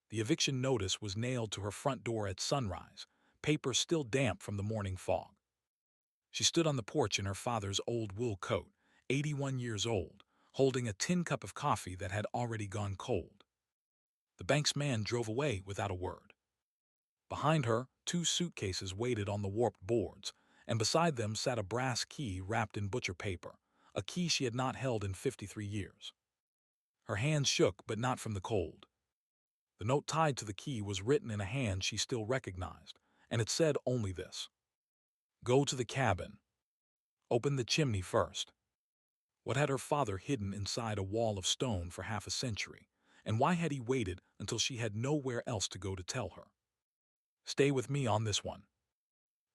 The eviction notice was nailed to her front door at sunrise, paper still damp from the morning fog. She stood on the porch in her father's old wool coat, 81 years old, holding a tin cup of coffee that had already gone cold. The bank's man drove away without a word. Behind her, two suitcases waited on the warped boards, and beside them sat a brass key wrapped in butcher paper, a key she had not held in 53 years. Her hands shook, but not from the cold. The note tied to the key was written in a hand she still recognized, and it said only this: "Go to the cabin. Open the chimney first." What had her father hidden inside a wall of stone for half a century, and why had he waited until she had nowhere else to go to tell her? "Stay with me on this one."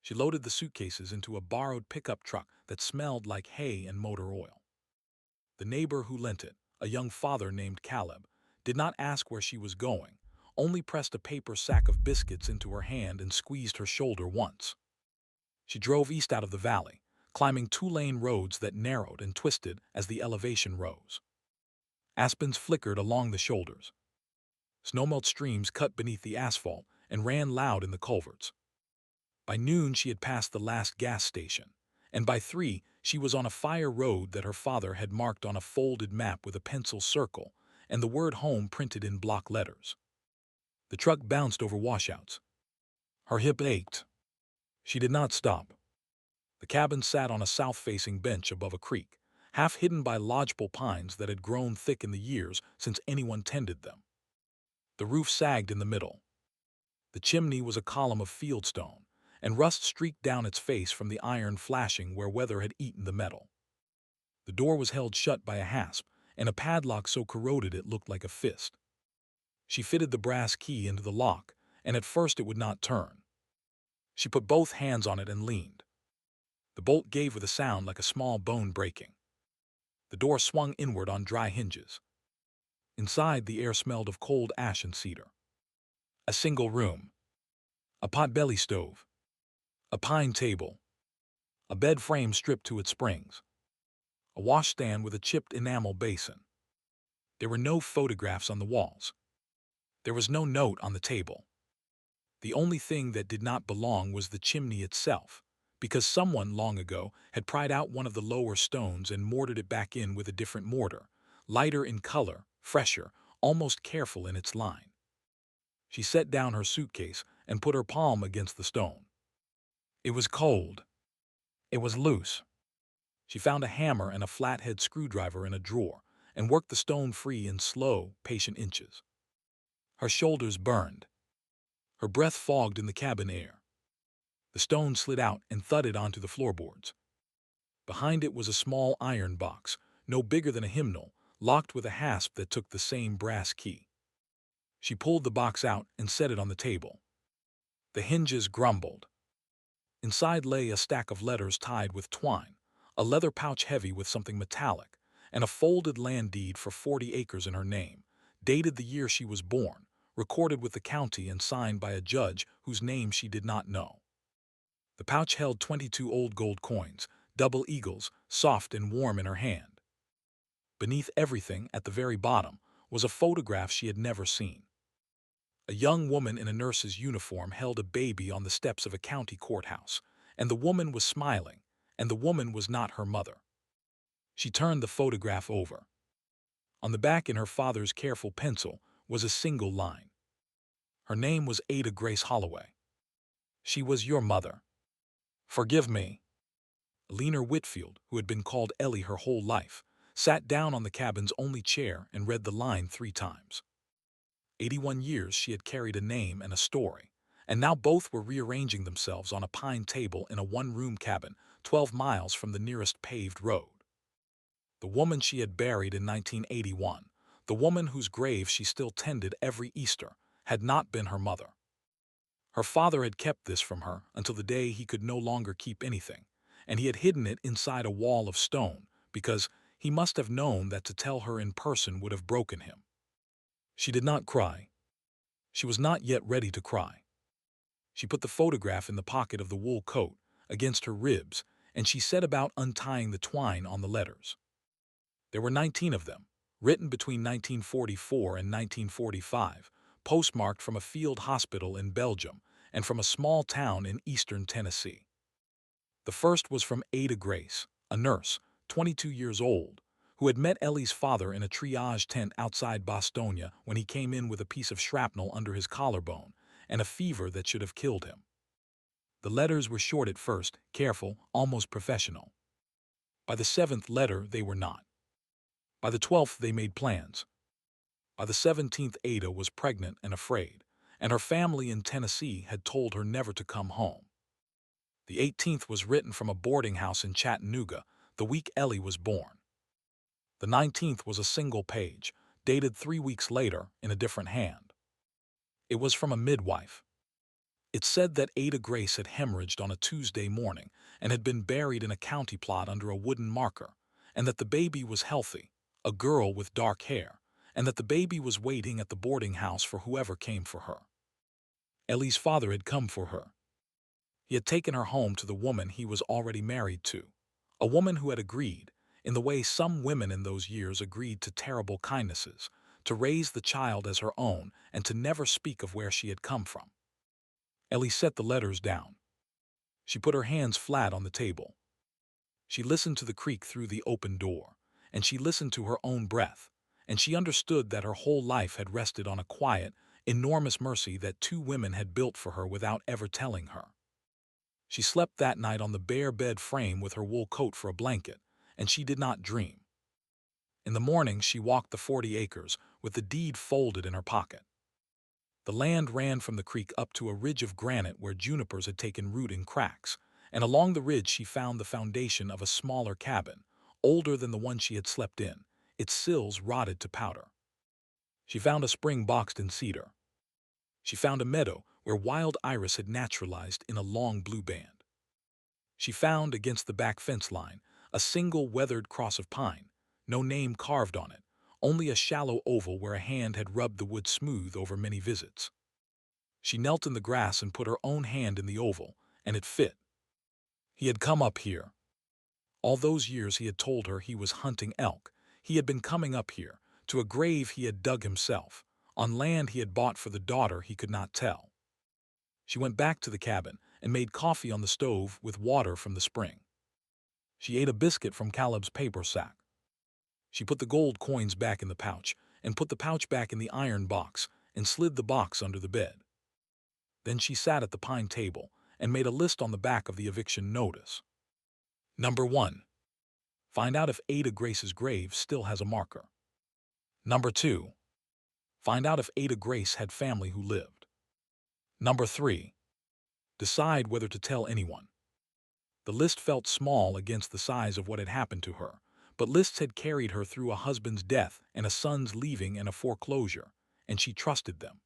She loaded the suitcases into a borrowed pickup truck that smelled like hay and motor oil. The neighbor who lent it, a young father named Caleb, did not ask where she was going, only pressed a paper sack of biscuits into her hand and squeezed her shoulder once. She drove east out of the valley, climbing two-lane roads that narrowed and twisted as the elevation rose. Aspens flickered along the shoulders. Snowmelt streams cut beneath the asphalt and ran loud in the culverts. By noon she had passed the last gas station, and by 3 she was on a fire road that her father had marked on a folded map with a pencil circle and the word home printed in block letters. The truck bounced over washouts. Her hip ached. She did not stop. The cabin sat on a south-facing bench above a creek, half hidden by lodgepole pines that had grown thick in the years since anyone tended them. The roof sagged in the middle. The chimney was a column of fieldstone, and rust streaked down its face from the iron flashing where weather had eaten the metal. The door was held shut by a hasp, and a padlock so corroded it looked like a fist. She fitted the brass key into the lock, and at first it would not turn. She put both hands on it and leaned. The bolt gave with a sound like a small bone breaking. The door swung inward on dry hinges. Inside, the air smelled of cold ash and cedar. A single room. A pot-belly stove. A pine table. A bed frame stripped to its springs. A washstand with a chipped enamel basin. There were no photographs on the walls. There was no note on the table. The only thing that did not belong was the chimney itself, because someone long ago had pried out one of the lower stones and mortared it back in with a different mortar, lighter in color, fresher, almost careful in its line. She set down her suitcase and put her palm against the stone. It was cold. It was loose. She found a hammer and a flathead screwdriver in a drawer and worked the stone free in slow, patient inches. Her shoulders burned. Her breath fogged in the cabin air. The stone slid out and thudded onto the floorboards. Behind it was a small iron box, no bigger than a hymnal, locked with a hasp that took the same brass key. She pulled the box out and set it on the table. The hinges grumbled. Inside lay a stack of letters tied with twine, a leather pouch heavy with something metallic, and a folded land deed for 40 acres in her name, dated the year she was born, recorded with the county and signed by a judge whose name she did not know. The pouch held 22 old gold coins, double eagles, soft and warm in her hand. Beneath everything, at the very bottom, was a photograph she had never seen. A young woman in a nurse's uniform held a baby on the steps of a county courthouse, and the woman was smiling, and the woman was not her mother. She turned the photograph over. On the back, in her father's careful pencil, was a single line. Her name was Ada Grace Holloway. She was your mother. Forgive me. Leaner Whitfield, who had been called Ellie her whole life, sat down on the cabin's only chair and read the line 3 times. 81 years she had carried a name and a story, and now both were rearranging themselves on a pine table in a one-room cabin 12 miles from the nearest paved road. The woman she had buried in 1981, the woman whose grave she still tended every Easter, had not been her mother. Her father had kept this from her until the day he could no longer keep anything, and he had hidden it inside a wall of stone because he must have known that to tell her in person would have broken him. She did not cry. She was not yet ready to cry. She put the photograph in the pocket of the wool coat, against her ribs, and she set about untying the twine on the letters. There were 19 of them, written between 1944 and 1945, postmarked from a field hospital in Belgium and from a small town in eastern Tennessee. The first was from Ada Grace, a nurse, 22 years old, who had met Ellie's father in a triage tent outside Bostonia when he came in with a piece of shrapnel under his collarbone and a fever that should have killed him. The letters were short at first, careful, almost professional. By the 7th letter, they were not. By the 12th, they made plans. By the 17th, Ada was pregnant and afraid, and her family in Tennessee had told her never to come home. The 18th was written from a boarding house in Chattanooga, the week Ellie was born. The 19th was a single page, dated 3 weeks later in a different hand. It was from a midwife. It said that Ada Grace had hemorrhaged on a Tuesday morning and had been buried in a county plot under a wooden marker, and that the baby was healthy, a girl with dark hair, and that the baby was waiting at the boarding house for whoever came for her. Ellie's father had come for her. He had taken her home to the woman he was already married to, a woman who had agreed, in the way some women in those years agreed to terrible kindnesses, to raise the child as her own and to never speak of where she had come from. Ellie set the letters down. She put her hands flat on the table. She listened to the creak through the open door, and she listened to her own breath, and she understood that her whole life had rested on a quiet, enormous mercy that 2 women had built for her without ever telling her. She slept that night on the bare bed frame with her wool coat for a blanket, and she did not dream. In the morning she walked the 40 acres with the deed folded in her pocket. The land ran from the creek up to a ridge of granite where junipers had taken root in cracks, and along the ridge she found the foundation of a smaller cabin, older than the one she had slept in, its sills rotted to powder. She found a spring boxed in cedar. She found a meadow where wild iris had naturalized in a long blue band. She found, against the back fence line, a single weathered cross of pine, no name carved on it, only a shallow oval where a hand had rubbed the wood smooth over many visits. She knelt in the grass and put her own hand in the oval, and it fit. He had come up here. All those years he had told her he was hunting elk. He had been coming up here, to a grave he had dug himself, on land he had bought for the daughter he could not tell. She went back to the cabin and made coffee on the stove with water from the spring. She ate a biscuit from Caleb's paper sack. She put the gold coins back in the pouch and put the pouch back in the iron box and slid the box under the bed. Then she sat at the pine table and made a list on the back of the eviction notice. Number 1. Find out if Ada Grace's grave still has a marker. Number 2. Find out if Ada Grace had family who lived. Number 3. Decide whether to tell anyone. The list felt small against the size of what had happened to her, but lists had carried her through a husband's death and a son's leaving and a foreclosure, and she trusted them.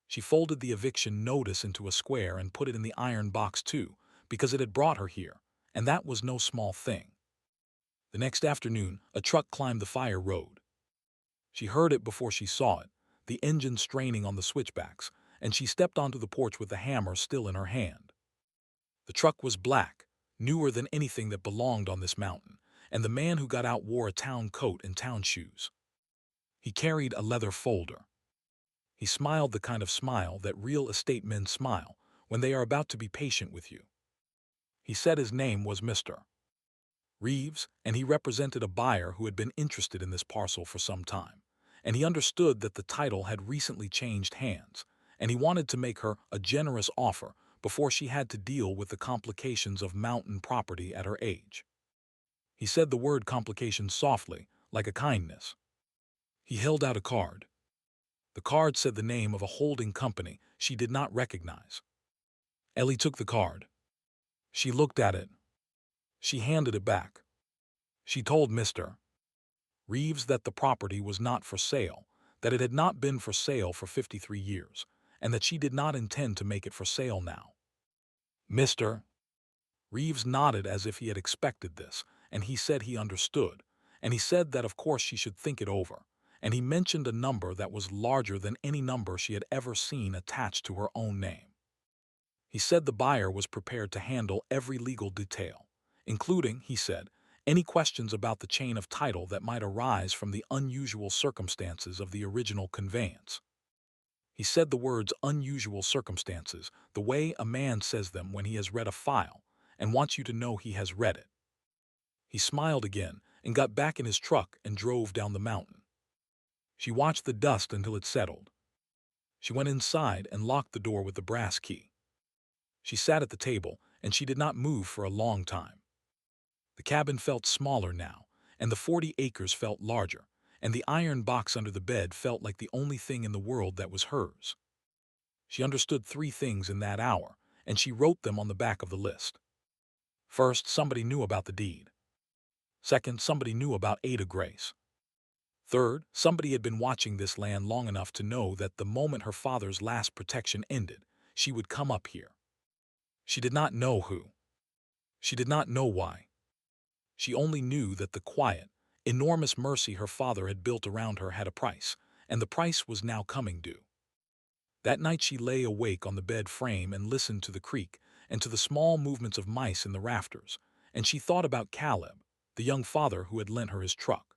She folded the eviction notice into a square and put it in the iron box too, because it had brought her here, and that was no small thing. The next afternoon, a truck climbed the fire road. She heard it before she saw it, the engine straining on the switchbacks, and she stepped onto the porch with the hammer still in her hand. The truck was black, newer than anything that belonged on this mountain, and the man who got out wore a town coat and town shoes. He carried a leather folder. He smiled the kind of smile that real estate men smile when they are about to be patient with you. He said his name was Mr. Reeves, and he represented a buyer who had been interested in this parcel for some time, and he understood that the title had recently changed hands, and he wanted to make her a generous offer before she had to deal with the complications of mountain property at her age. He said the word complications softly, like a kindness. He held out a card. The card said the name of a holding company she did not recognize. Ellie took the card. She looked at it. She handed it back. She told Mr. Reeves that the property was not for sale, that it had not been for sale for 53 years, and that she did not intend to make it for sale now. Mr. Reeves nodded as if he had expected this, and he said he understood, and he said that of course she should think it over, and he mentioned a number that was larger than any number she had ever seen attached to her own name. He said the buyer was prepared to handle every legal detail, including, he said, any questions about the chain of title that might arise from the unusual circumstances of the original conveyance. He said the words unusual circumstances, the way a man says them when he has read a file and wants you to know he has read it. He smiled again and got back in his truck and drove down the mountain. She watched the dust until it settled. She went inside and locked the door with the brass key. She sat at the table, and she did not move for a long time. The cabin felt smaller now, and the 40 acres felt larger, and the iron box under the bed felt like the only thing in the world that was hers. She understood 3 things in that hour, and she wrote them on the back of the list. First, somebody knew about the deed. Second, somebody knew about Ada Grace. Third, somebody had been watching this land long enough to know that the moment her father's last protection ended, she would come up here. She did not know who. She did not know why. She only knew that the quiet, enormous mercy her father had built around her had a price, and the price was now coming due. That night she lay awake on the bed frame and listened to the creak and to the small movements of mice in the rafters, and she thought about Caleb, the young father who had lent her his truck.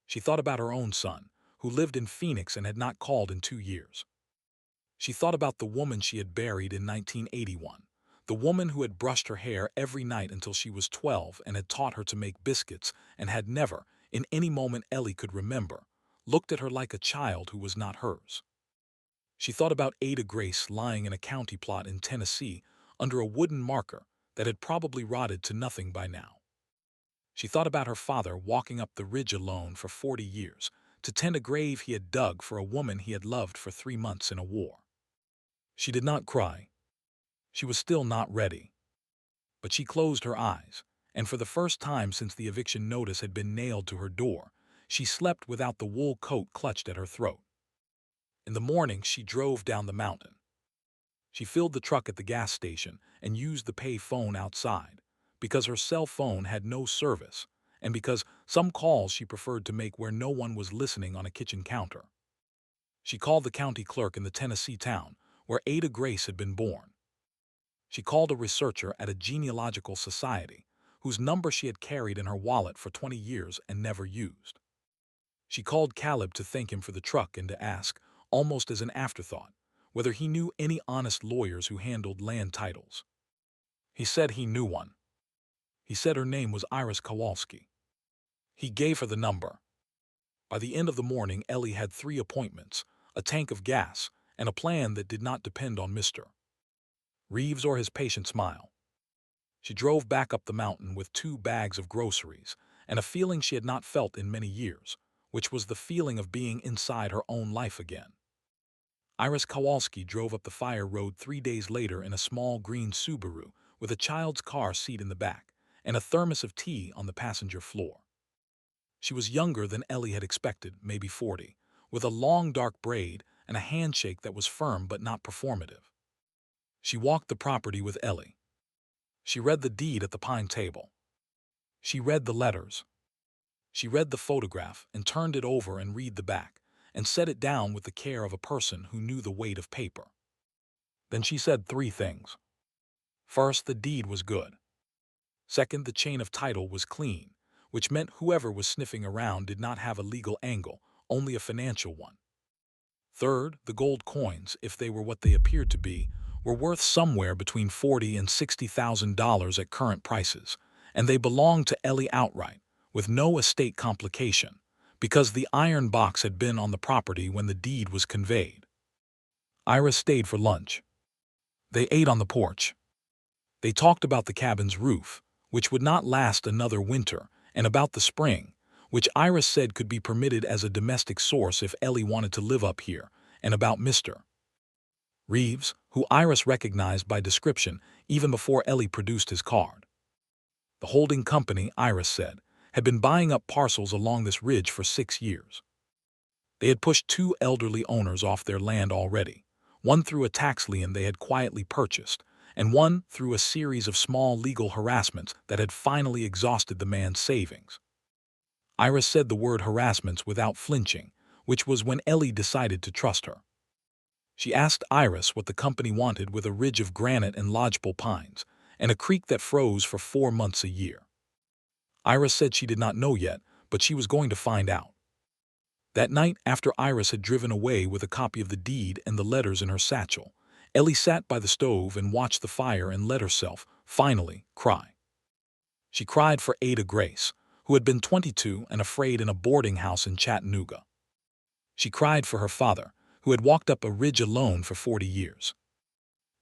She thought about her own son, who lived in Phoenix and had not called in 2 years. She thought about the woman she had buried in 1981, the woman who had brushed her hair every night until she was 12 and had taught her to make biscuits and had never, in any moment Ellie could remember, looked at her like a child who was not hers. She thought about Ada Grace lying in a county plot in Tennessee under a wooden marker that had probably rotted to nothing by now. She thought about her father walking up the ridge alone for 40 years to tend a grave he had dug for a woman he had loved for 3 months in a war. She did not cry. She was still not ready. But she closed her eyes, and for the first time since the eviction notice had been nailed to her door, she slept without the wool coat clutched at her throat. In the morning, she drove down the mountain. She filled the truck at the gas station and used the pay phone outside, because her cell phone had no service, and because some calls she preferred to make where no one was listening on a kitchen counter. She called the county clerk in the Tennessee town where Ada Grace had been born. She called a researcher at a genealogical society whose number she had carried in her wallet for 20 years and never used. She called Caleb to thank him for the truck and to ask, almost as an afterthought, whether he knew any honest lawyers who handled land titles. He said he knew one. He said her name was Iris Kowalski. He gave her the number. By the end of the morning, Ellie had 3 appointments, a tank of gas, and a plan that did not depend on Mr. Reeves or his patient smile. She drove back up the mountain with 2 bags of groceries and a feeling she had not felt in many years, which was the feeling of being inside her own life again. Iris Kowalski drove up the fire road 3 days later in a small green Subaru with a child's car seat in the back and a thermos of tea on the passenger floor. She was younger than Ellie had expected, maybe 40, with a long dark braid and a handshake that was firm but not performative. She walked the property with Ellie. She read the deed at the pine table. She read the letters. She read the photograph and turned it over and read the back and set it down with the care of a person who knew the weight of paper. Then she said 3 things. First, the deed was good. Second, the chain of title was clean, which meant whoever was sniffing around did not have a legal angle, only a financial one. Third, the gold coins, if they were what they appeared to be, were worth somewhere between $40,000 and $60,000 at current prices, and they belonged to Ellie outright, with no estate complication, because the iron box had been on the property when the deed was conveyed. Iris stayed for lunch. They ate on the porch. They talked about the cabin's roof, which would not last another winter, and about the spring, which Iris said could be permitted as a domestic source if Ellie wanted to live up here, and about Mr. Reeves, who Iris recognized by description even before Ellie produced his card. The holding company, Iris said, had been buying up parcels along this ridge for 6 years. They had pushed 2 elderly owners off their land already, one through a tax lien they had quietly purchased, and one through a series of small legal harassments that had finally exhausted the man's savings. Iris said the word harassments without flinching, which was when Ellie decided to trust her. She asked Iris what the company wanted with a ridge of granite and lodgepole pines, and a creek that froze for 4 months a year. Iris said she did not know yet, but she was going to find out. That night, after Iris had driven away with a copy of the deed and the letters in her satchel, Ellie sat by the stove and watched the fire and let herself, finally, cry. She cried for Ada Grace, who had been 22 and afraid in a boarding house in Chattanooga. She cried for her father, who had walked up a ridge alone for 40 years.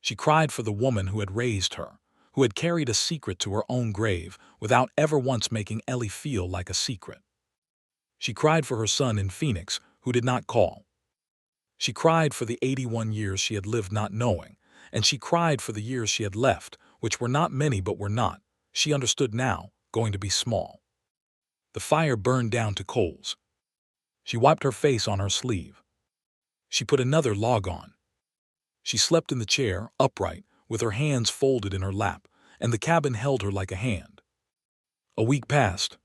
She cried for the woman who had raised her, who had carried a secret to her own grave without ever once making Ellie feel like a secret. She cried for her son in Phoenix, who did not call. She cried for the 81 years she had lived not knowing, and she cried for the years she had left, which were not many but were not, she understood now, going to be small. The fire burned down to coals. She wiped her face on her sleeve. She put another log on. She slept in the chair, upright, with her hands folded in her lap, and the cabin held her like a hand. A week passed.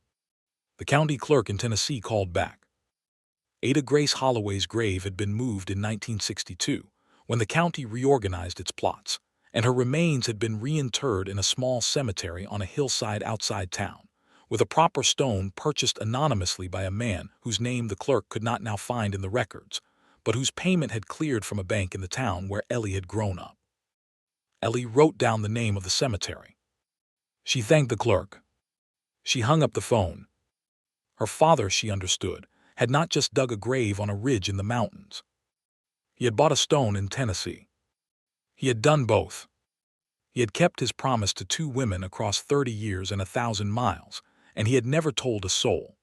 The county clerk in Tennessee called back. Ada Grace Holloway's grave had been moved in 1962, when the county reorganized its plots, and her remains had been reinterred in a small cemetery on a hillside outside town, with a proper stone purchased anonymously by a man whose name the clerk could not now find in the records, but whose payment had cleared from a bank in the town where Ellie had grown up. Ellie wrote down the name of the cemetery. She thanked the clerk. She hung up the phone. Her father, she understood, had not just dug a grave on a ridge in the mountains. He had bought a stone in Tennessee. He had done both. He had kept his promise to 2 women across 30 years and 1,000 miles, and he had never told a soul.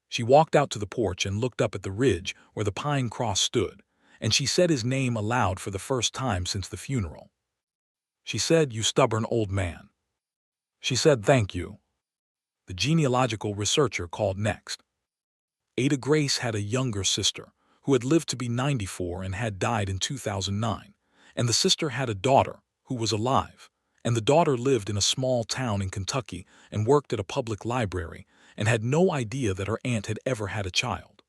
She walked out to the porch and looked up at the ridge where the pine cross stood, and she said his name aloud for the first time since the funeral. She said, "You stubborn old man." She said, "Thank you." The genealogical researcher called next. Ada Grace had a younger sister who had lived to be 94 and had died in 2009, and the sister had a daughter who was alive, and the daughter lived in a small town in Kentucky and worked at a public library and had no idea that her aunt had ever had a child.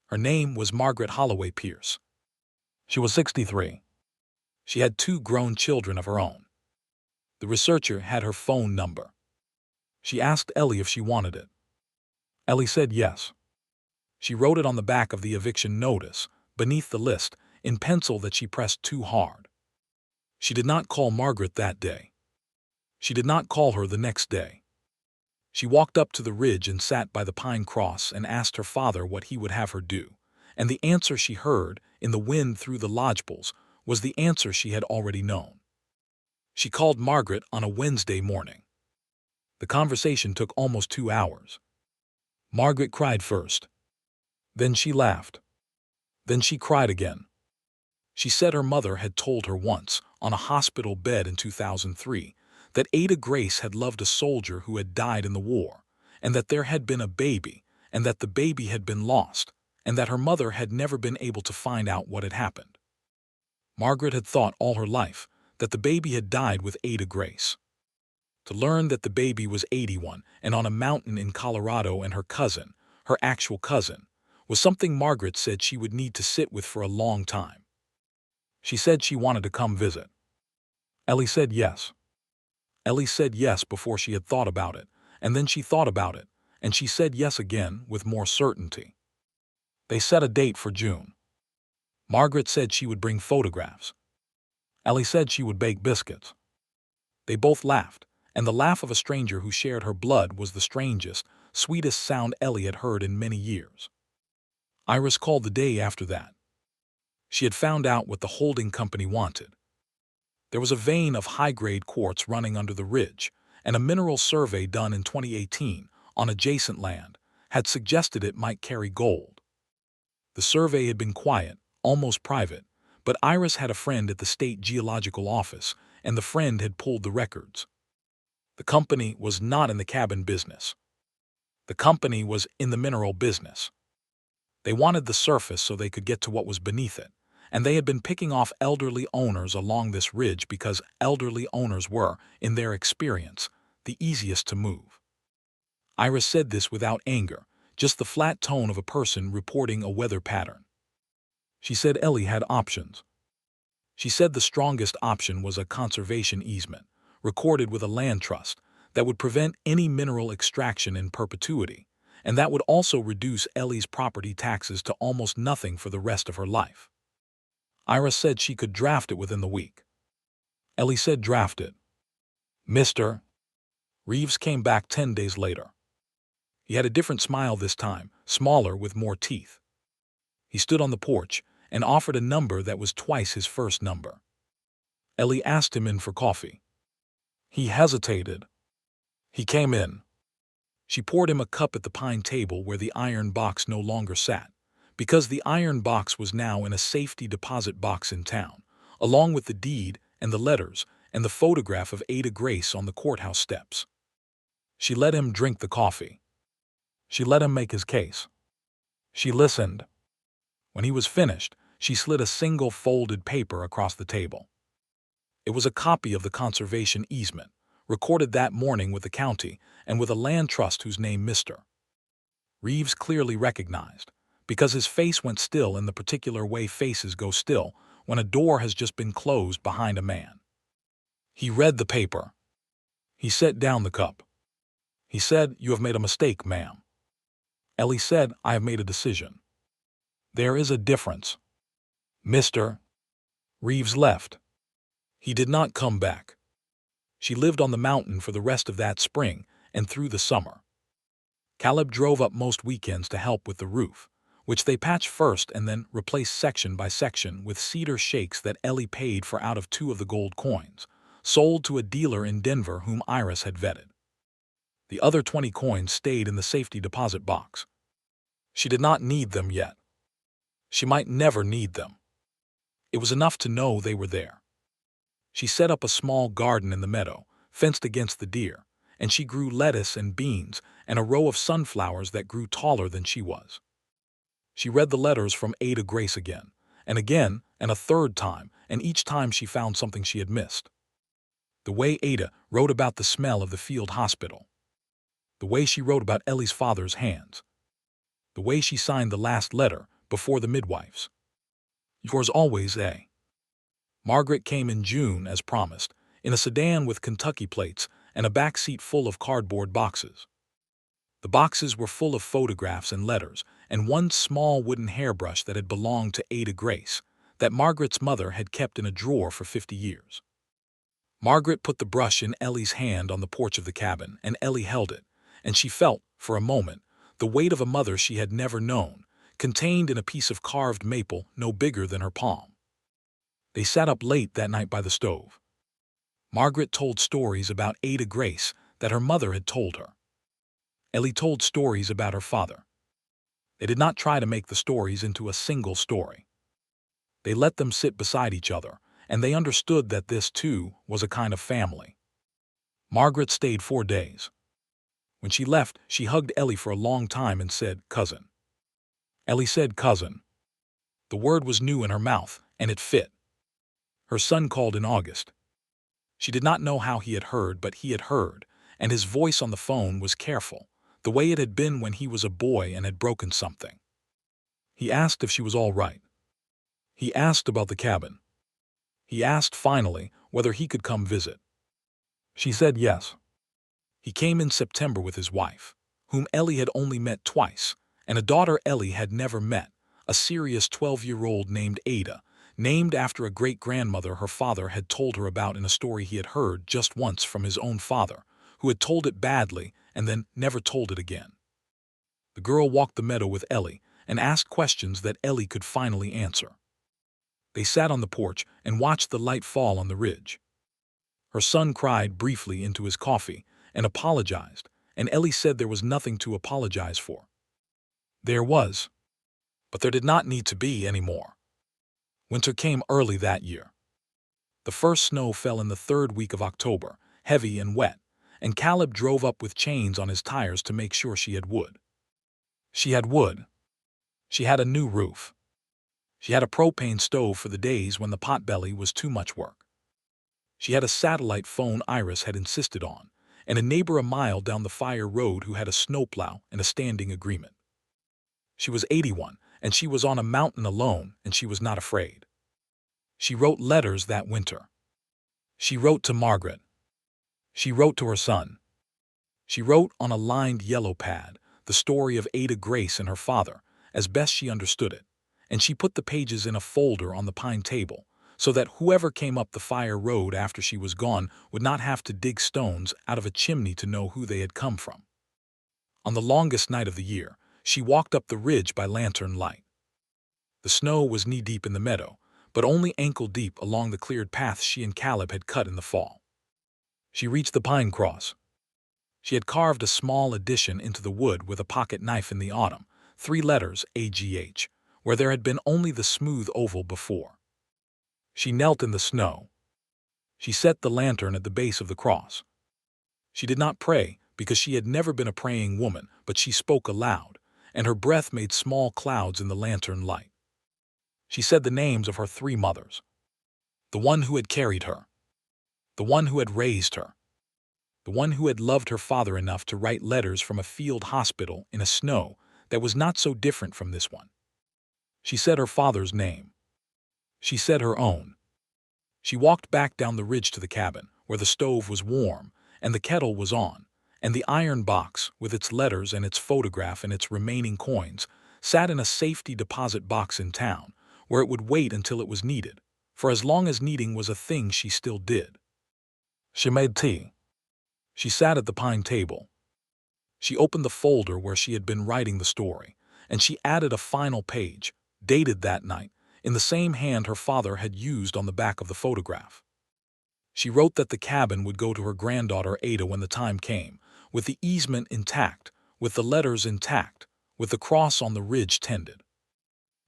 Her name was Margaret Holloway Pierce. She was 63. She had 2 grown children of her own. The researcher had her phone number. She asked Ellie if she wanted it. Ellie said yes. She wrote it on the back of the eviction notice, beneath the list, in pencil that she pressed too hard. She did not call Margaret that day. She did not call her the next day. She walked up to the ridge and sat by the pine cross and asked her father what he would have her do, and the answer she heard, in the wind through the lodgepoles, was the answer she had already known. She called Margaret on a Wednesday morning. The conversation took almost 2 hours. Margaret cried first. Then she laughed. Then she cried again. She said her mother had told her once, on a hospital bed in 2003, that Ada Grace had loved a soldier who had died in the war, and that there had been a baby, and that the baby had been lost, and that her mother had never been able to find out what had happened. Margaret had thought all her life that the baby had died with Ada Grace. To learn that the baby was 81 and on a mountain in Colorado and her cousin, her actual cousin, was something Margaret said she would need to sit with for a long time. She said she wanted to come visit. Ellie said yes. Ellie said yes before she had thought about it, and then she thought about it, and she said yes again with more certainty. They set a date for June. Margaret said she would bring photographs. Ellie said she would bake biscuits. They both laughed, and the laugh of a stranger who shared her blood was the strangest, sweetest sound Ellie had heard in many years. Iris called the day after that. She had found out what the holding company wanted. There was a vein of high-grade quartz running under the ridge, and a mineral survey done in 2018 on adjacent land had suggested it might carry gold. The survey had been quiet, almost private, but Iris had a friend at the state geological office, and the friend had pulled the records. The company was not in the cabin business. The company was in the mineral business. They wanted the surface so they could get to what was beneath it, and they had been picking off elderly owners along this ridge because elderly owners were, in their experience, the easiest to move. Iris said this without anger, just the flat tone of a person reporting a weather pattern. She said Ellie had options. She said the strongest option was a conservation easement, recorded with a land trust, that would prevent any mineral extraction in perpetuity, and that would also reduce Ellie's property taxes to almost nothing for the rest of her life. Ira said she could draft it within the week. Ellie said draft it. Mr. Reeves came back 10 days later. He had a different smile this time, smaller with more teeth. He stood on the porch and offered a number that was twice his first number. Ellie asked him in for coffee. He hesitated. He came in. She poured him a cup at the pine table where the iron box no longer sat, because the iron box was now in a safety deposit box in town, along with the deed and the letters and the photograph of Ada Grace on the courthouse steps. She let him drink the coffee. She let him make his case. She listened. When he was finished, she slid a single folded paper across the table. It was a copy of the conservation easement, recorded that morning with the county and with a land trust whose name Mr. Reeves clearly recognized, because his face went still in the particular way faces go still when a door has just been closed behind a man. He read the paper. He set down the cup. He said, "You have made a mistake, ma'am." Ellie said, "I have made a decision." There is a difference. Mr. Reeves left. He did not come back. She lived on the mountain for the rest of that spring and through the summer. Caleb drove up most weekends to help with the roof, which they patched first and then replaced section by section with cedar shakes that Ellie paid for out of 2 of the gold coins, sold to a dealer in Denver whom Iris had vetted. The other 20 coins stayed in the safety deposit box. She did not need them yet. She might never need them. It was enough to know they were there. She set up a small garden in the meadow, fenced against the deer, and she grew lettuce and beans and a row of sunflowers that grew taller than she was. She read the letters from Ada Grace again, and a third time, and each time she found something she had missed. The way Ada wrote about the smell of the field hospital. The way she wrote about Ellie's father's hands. The way she signed the last letter before the midwives. Yours always, A. Margaret came in June, as promised, in a sedan with Kentucky plates and a back seat full of cardboard boxes. The boxes were full of photographs and letters, and one small wooden hairbrush that had belonged to Ada Grace, that Margaret's mother had kept in a drawer for 50 years. Margaret put the brush in Ellie's hand on the porch of the cabin, and Ellie held it, and she felt, for a moment, the weight of a mother she had never known, contained in a piece of carved maple no bigger than her palm. They sat up late that night by the stove. Margaret told stories about Ada Grace that her mother had told her. Ellie told stories about her father. They did not try to make the stories into a single story. They let them sit beside each other, and they understood that this, too, was a kind of family. Margaret stayed 4 days. When she left, she hugged Ellie for a long time and said, "Cousin." Ellie said, "Cousin." The word was new in her mouth, and it fit. Her son called in August. She did not know how he had heard, but he had heard, and his voice on the phone was careful, the way it had been when he was a boy and had broken something. He asked if she was all right. He asked about the cabin. He asked, finally, whether he could come visit. She said yes. He came in September with his wife, whom Ellie had only met twice, and a daughter Ellie had never met, a serious 12-year-old named Ada, named after a great-grandmother her father had told her about in a story he had heard just once from his own father, who had told it badly and then never told it again. The girl walked the meadow with Ellie and asked questions that Ellie could finally answer. They sat on the porch and watched the light fall on the ridge. Her son cried briefly into his coffee and apologized, and Ellie said there was nothing to apologize for. There was, but there did not need to be any more. Winter came early that year. The first snow fell in the 3rd week of October, heavy and wet, and Caleb drove up with chains on his tires to make sure she had wood. She had wood. She had a new roof. She had a propane stove for the days when the potbelly was too much work. She had a satellite phone Iris had insisted on, and a neighbor a mile down the fire road who had a snowplow and a standing agreement. She was 81, and she was on a mountain alone, and she was not afraid. She wrote letters that winter. She wrote to Margaret. She wrote to her son. She wrote on a lined yellow pad, the story of Ada Grace and her father, as best she understood it, and she put the pages in a folder on the pine table, so that whoever came up the fire road after she was gone would not have to dig stones out of a chimney to know who they had come from. On the longest night of the year, she walked up the ridge by lantern light. The snow was knee-deep in the meadow, but only ankle-deep along the cleared path she and Caleb had cut in the fall. She reached the pine cross. She had carved a small addition into the wood with a pocket knife in the autumn, 3 letters AGH, where there had been only the smooth oval before. She knelt in the snow. She set the lantern at the base of the cross. She did not pray, because she had never been a praying woman, but she spoke aloud, and her breath made small clouds in the lantern light. She said the names of her 3 mothers. The one who had carried her. The one who had raised her. The one who had loved her father enough to write letters from a field hospital in a snow that was not so different from this one. She said her father's name. She said her own. She walked back down the ridge to the cabin, where the stove was warm, and the kettle was on, and the iron box, with its letters and its photograph and its remaining coins, sat in a safety deposit box in town, where it would wait until it was needed, for as long as needing was a thing she still did. She made tea. She sat at the pine table. She opened the folder where she had been writing the story, and she added a final page, dated that night, in the same hand her father had used on the back of the photograph. She wrote that the cabin would go to her granddaughter Ada when the time came, with the easement intact, with the letters intact, with the cross on the ridge tended.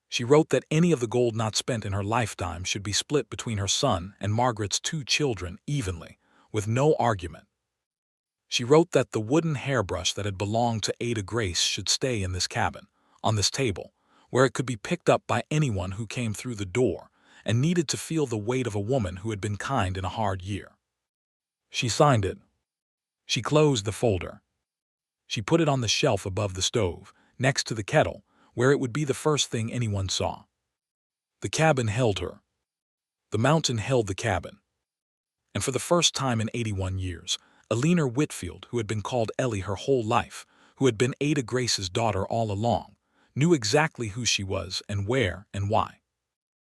She wrote that any of the gold not spent in her lifetime should be split between her son and Margaret's 2 children evenly, with no argument. She wrote that the wooden hairbrush that had belonged to Ada Grace should stay in this cabin, on this table, where it could be picked up by anyone who came through the door and needed to feel the weight of a woman who had been kind in a hard year. She signed it. She closed the folder. She put it on the shelf above the stove, next to the kettle, where it would be the first thing anyone saw. The cabin held her. The mountain held the cabin. And for the first time in 81 years, Eleanor Whitfield, who had been called Ellie her whole life, who had been Ada Grace's daughter all along, knew exactly who she was and where and why.